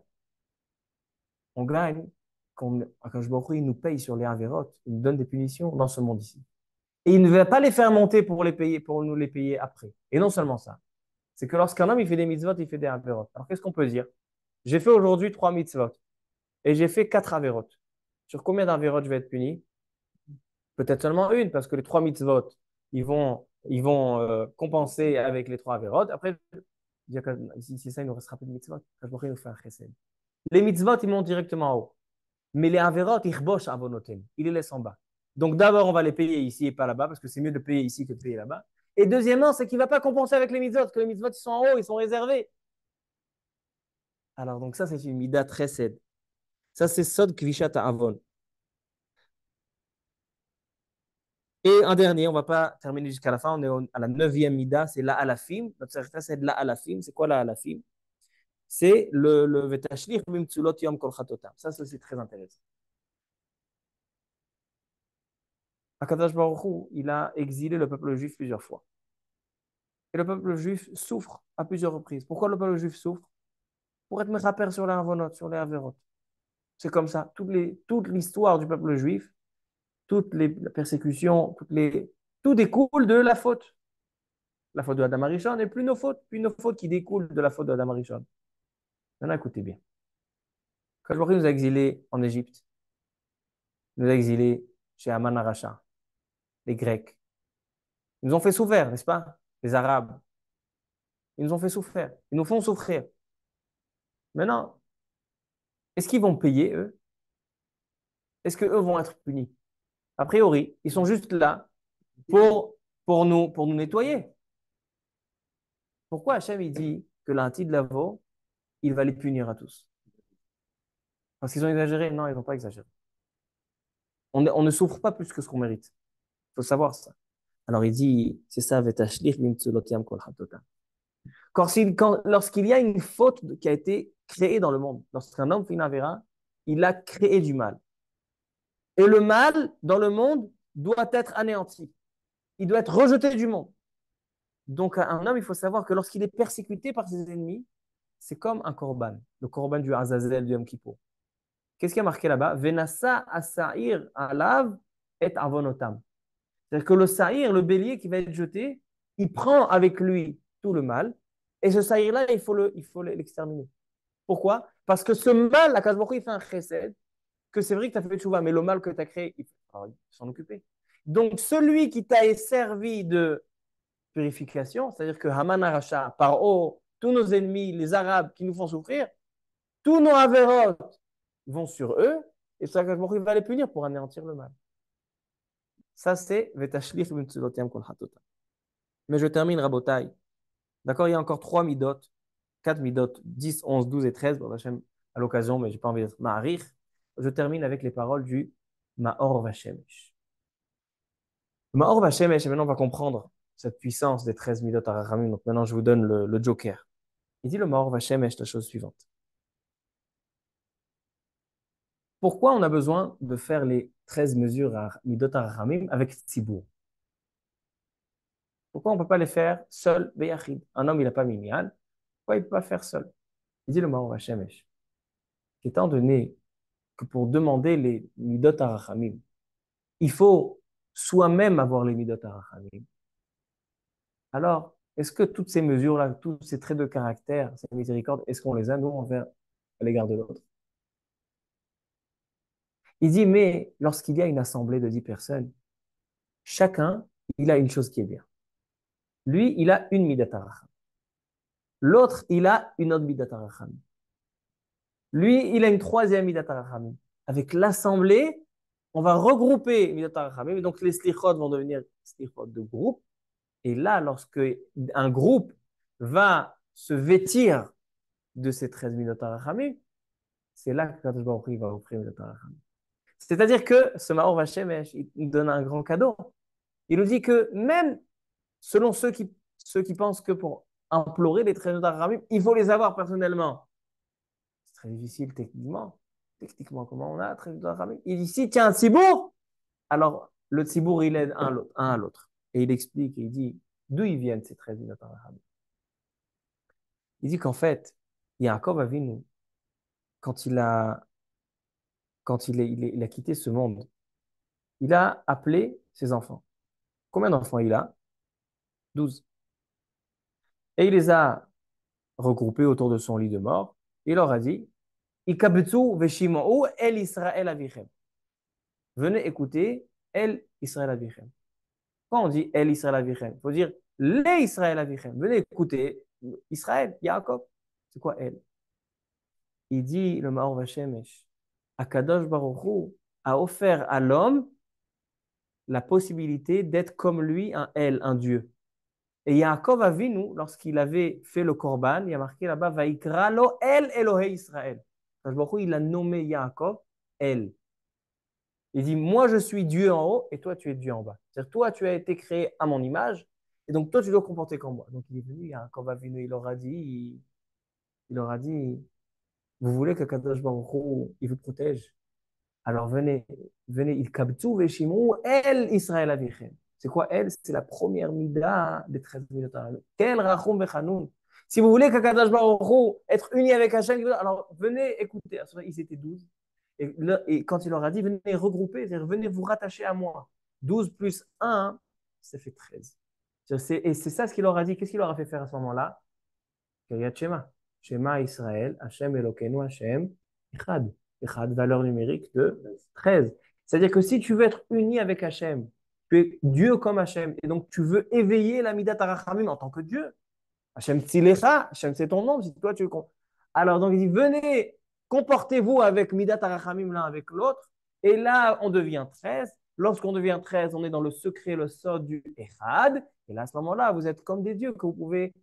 On gagne quand Baruch Hu, il nous paye sur les avérotes, il nous donne des punitions dans ce monde ici. Et il ne va pas les faire monter pour les payer, pour nous les payer après. Et non seulement ça, c'est que lorsqu'un homme il fait des mitzvot, il fait des avérotes. Alors qu'est-ce qu'on peut dire? J'ai fait aujourd'hui 3 mitzvot et j'ai fait 4 avérotes. Sur combien d'avérotes je vais être puni? Peut-être seulement une, parce que les 3 mitzvot, ils vont compenser avec les 3 avérotes. Après, si ça, il nous restera plus de mitzvot. Il nous fait un chesed. Les mitzvot, ils montent directement en haut. Mais les averot, ils bossent avonotem. Ils les laissent en bas. Donc d'abord, on va les payer ici et pas là-bas, parce que c'est mieux de payer ici que de payer là-bas. Et deuxièmement, c'est qu'il ne va pas compenser avec les mitzvot, parce que les mitzvot, ils sont en haut, ils sont réservés. Alors, donc ça, c'est une mida très cède. Ça, c'est sod kvishat avon. Et un dernier, on ne va pas terminer jusqu'à la fin, on est à la 9e mida, c'est la alafim. Notre certain, c'est de la alafim. C'est quoi la alafim? C'est le vetashlich bimtsulot yom kol chatotam. Ça, c'est très intéressant. Akadosh Baruch Hu, il a exilé le peuple juif plusieurs fois. Et le peuple juif souffre à plusieurs reprises. Pourquoi le peuple juif souffre? Pour être mechaper sur les avonot, sur les averot. C'est comme ça. Toute l'histoire du peuple juif, toutes les persécutions, tout découle de la faute. La faute de Adam Arishon et plus nos fautes qui découlent de la faute de Adam Arishon. Maintenant, écoutez bien. Quand Baruch Hu nous a exilés en Égypte, il nous a exilés chez Aman Aracha, les Grecs. Ils nous ont fait souffrir, n'est-ce pas? Les Arabes. Ils nous ont fait souffrir. Ils nous font souffrir. Maintenant, est-ce qu'ils vont payer, eux? Est-ce qu'eux vont être punis? A priori, ils sont juste là pour nous nettoyer. Pourquoi Hachem il dit que l'anti de Lavo, il va les punir à tous? Parce qu'ils ont exagéré? Non, ils n'ont pas exagéré. On ne souffre pas plus que ce qu'on mérite. Il faut savoir ça. Alors il dit, c'est ça, lorsqu'il y a une faute qui a été créée dans le monde, lorsqu'un homme fait une avéra, il a créé du mal. Et le mal dans le monde doit être anéanti. Il doit être rejeté du monde. Donc, un homme, il faut savoir que lorsqu'il est persécuté par ses ennemis, c'est comme un korban, le korban du Azazel du Yom Kippour. Qu'est-ce qui a marqué là-bas? Venassa asair alav et avonotam. C'est-à-dire que le saïr, le bélier qui va être jeté, il prend avec lui tout le mal. Et ce saïr-là, il faut l'exterminer. Pourquoi? Parce que ce mal, la Baruch Hu, il fait un chesed, que c'est vrai que tu as fait tchouva, mais le mal que tu as créé, il faut s'en occuper. Donc, celui qui t'a servi de purification, c'est-à-dire que Haman Aracha, Paro, tous nos ennemis, les Arabes qui nous font souffrir, tous nos avérotes vont sur eux, et ça, Baruch Hu, il va les punir pour anéantir le mal. Ça, c'est Vetashlich B'Mtsulotiam Kol Hatota. Mais je termine, Rabotai. D'accord, il y a encore 3 midot, 4 midot, 10, 11, 12 et 13. Bon, Hachem, à l'occasion, mais je n'ai pas envie d'être ma'arich. Je termine avec les paroles du Ma'or Vashemesh. Le Ma'or Vashemesh, et maintenant on va comprendre cette puissance des 13 midot Arachamim. Donc maintenant je vous donne le joker. Il dit le Ma'or Vashemesh la chose suivante. Pourquoi on a besoin de faire les 13 mesures à midot Arachamim avec Tzibour? Pourquoi on ne peut pas les faire seul, Beyachid? Un homme, il n'a pas minyan. Pourquoi il ne peut pas faire seul? Il dit le Ma'or Vashemesh. Étant donné que pour demander les midot arachamim, il faut soi-même avoir les midot arachamim. Alors, est-ce que toutes ces mesures-là, tous ces traits de caractère, ces miséricordes, est-ce qu'on les a, nous, envers à l'égard de l'autre? Il dit, mais lorsqu'il y a une assemblée de 10 personnes, chacun, il a une chose qui est bien. Lui, il a une midat aracham. L'autre, il a une autre midat aracham. Lui, il a une troisième midat aracham. Avec l'assemblée, on va regrouper midat aracham. Et donc, les slichot vont devenir slichot de groupe. Et là, lorsque un groupe va se vêtir de ces 13 midat aracham, c'est là que Kadosh Baruch Hu va offrir midat aracham. C'est-à-dire que ce Maor Vashemesh, il nous donne un grand cadeau. Il nous dit que même selon ceux qui pensent que pour implorer les 13 midat aracham, il faut les avoir personnellement. C'est très difficile techniquement. Techniquement, comment on a 13 midat aracham? Il dit, si tu as un tzibour, alors le tzibour, il aide un à l'autre. Et il explique, il dit, d'où ils viennent ces 13 midat aracham? Il dit qu'en fait, Yaakov Avinu, quand il a quitté ce monde, il a appelé ses enfants. Combien d'enfants il a? 12. Et il les a regroupés autour de son lit de mort. Il leur a dit, Ikabetsu veshima'u el Israël avichem. Venez écouter El Israël avichem. Quand on dit El Israël avichem, il faut dire les Israël avichem. Venez écouter Israël, Yaakov. C'est quoi El? Il dit, le Maor Vashemesh, Akadosh Baruch Hu a offert à l'homme la possibilité d'être comme lui, un El, un Dieu. Et Yaakov Avinu, lorsqu'il avait fait le Korban, il y a marqué là-bas, Vaikra lo El Elohei Israël. Akadosh Baruch Hu, il a nommé Yaakov El. Il dit, moi je suis Dieu en haut et toi tu es Dieu en bas. C'est-à-dire, toi tu as été créé à mon image et donc toi tu dois comporter comme moi. Donc il est venu, Yaakov Avinu, il leur a dit, vous voulez que Kadosh Baruch Hu, il vous protège? Alors venez, il kabtu veshimou el Israël avichem. C'est quoi elle? C'est la première mida des 13 midat arachim. Quel rachum vechanoun. Si vous voulez que Kadosh Baruch Hu, être uni avec Hachem, alors venez écouter. Ils étaient 12. Et quand il leur a dit, venez regrouper, c'est-à-dire venez vous rattacher à moi. 12 plus 1, ça fait 13. Et c'est ça ce qu'il leur a dit. Qu'est-ce qu'il leur a fait faire à ce moment-là? Kriyat Shema. Shema Israël, Hachem Elokeinu, Hachem Echad. Echad, valeur numérique de 13. C'est-à-dire que si tu veux être uni avec Hachem, tu es Dieu comme Hachem, et donc tu veux éveiller la Midat Arachamim en tant que Dieu. Hachem Tzilecha, Hachem c'est ton nom, si toi tu es. Alors donc il dit, venez, comportez-vous avec Midat Arachamim l'un avec l'autre, et là on devient 13. Lorsqu'on devient 13, on est dans le secret, le sod du Echad, et là à ce moment-là, vous êtes comme des dieux que vous pouvez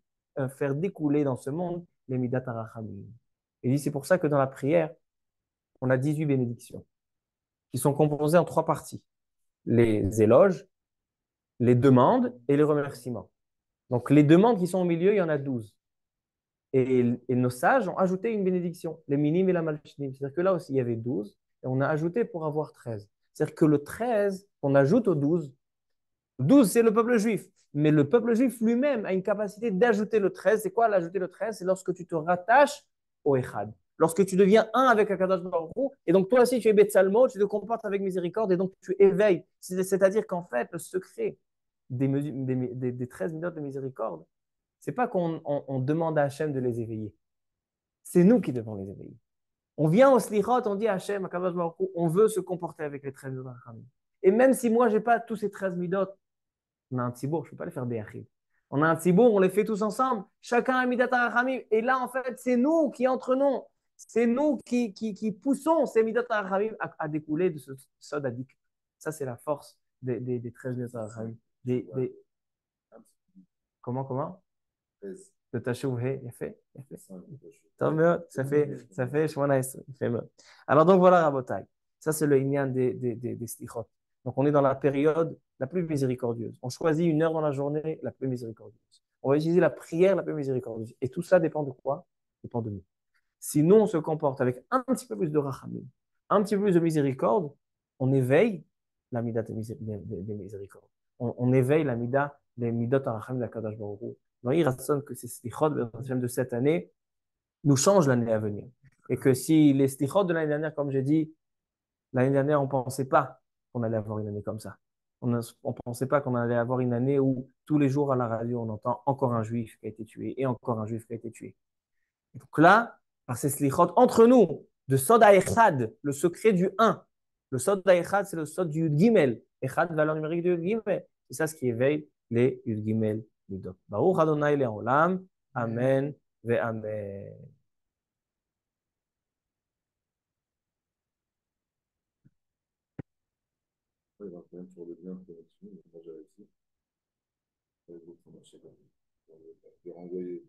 faire découler dans ce monde les Midat Arachamim. Et il dit, c'est pour ça que dans la prière, on a 18 bénédictions qui sont composées en 3 parties. Les éloges, les demandes et les remerciements. Donc les demandes qui sont au milieu, il y en a 12. Et nos sages ont ajouté une bénédiction, les minim et la malchinim. C'est-à-dire que là aussi, il y avait 12 et on a ajouté pour avoir 13. C'est-à-dire que le 13, on ajoute au 12, 12 c'est le peuple juif. Mais le peuple juif lui-même a une capacité d'ajouter le 13. C'est quoi l'ajouter le 13? C'est lorsque tu te rattaches au Echad. lorsque tu deviens un avec Akadosh Baruch Hu, et donc toi aussi tu es Betsalmo, tu te comportes avec miséricorde, et donc tu éveilles. C'est-à-dire qu'en fait, le secret des 13 minutes de miséricorde, c'est pas qu'on demande à Hachem de les éveiller, c'est nous qui devons les éveiller. On vient au slichot, on dit à Hachem, à Kadosh Baruch Hu, on veut se comporter avec les 13 midot rachamim. Et même si moi, je n'ai pas tous ces 13 midot, on a un tzibour, je ne peux pas les faire béachim. On a un tzibour, on les fait tous ensemble. Chacun a midat rachamim. Et là, en fait, c'est nous qui entraînons. C'est nous qui poussons ces midat rachamim à découler de ce sodadik. Ça, c'est la force des 13 midot rachamim. Comment? Le tachou, il a fait. Tant mieux, ça fait Shemona Esrei, il fait mieux. Alors donc voilà, Rabotai. Ça, c'est le inyan des slichot. Donc on est dans la période la plus miséricordieuse. On choisit une heure dans la journée la plus miséricordieuse. On va utiliser la prière la plus miséricordieuse. Et tout ça dépend de quoi? Dépend de nous. Si nous, on se comporte avec un petit peu plus de rachamim, un petit peu plus de miséricorde, on éveille la mida des miséricordes. On éveille la mida des midot rachamim de la Kadosh Baruch Hu. Il raisonne que ces slichot de cette année nous changent l'année à venir. Et que si les slichot de l'année dernière, comme j'ai dit, l'année dernière, on ne pensait pas qu'on allait avoir une année comme ça. On ne pensait pas qu'on allait avoir une année où tous les jours à la radio, on entend encore un juif qui a été tué et encore un juif qui a été tué. Et donc là, par ces slichot, entre nous, de Sod Echad, le secret du un. Le Sod Echad, c'est le Sod du Gimel. Echad, valeur numérique du Gimel. C'est ça ce qui éveille les Yud Gimel Midot. Baruch Adonai Le'olam. Amen ve Amen. Ouais, il y a un problème sur le lien de connexion, moi j'ai réussi. Ça marchait pas. Je vais renvoyer.